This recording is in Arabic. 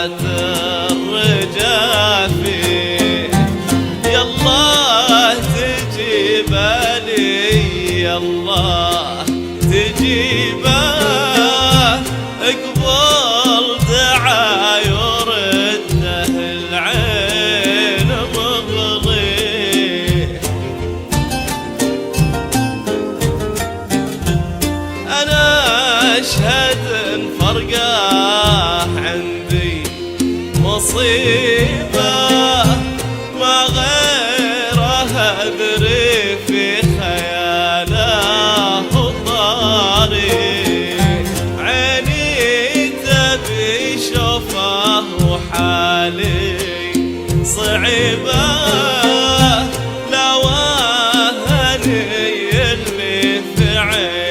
طلعت الرجافي يالله تجيبه لي يالله تجيبه اقبل دعاي ورده العين مغلي انا اشهد ان فرقاه عندي مصيبه ما غيره ادري في خياله طاري عيني تبي شوفه وحالي صعبه لا وهني اللي في عيني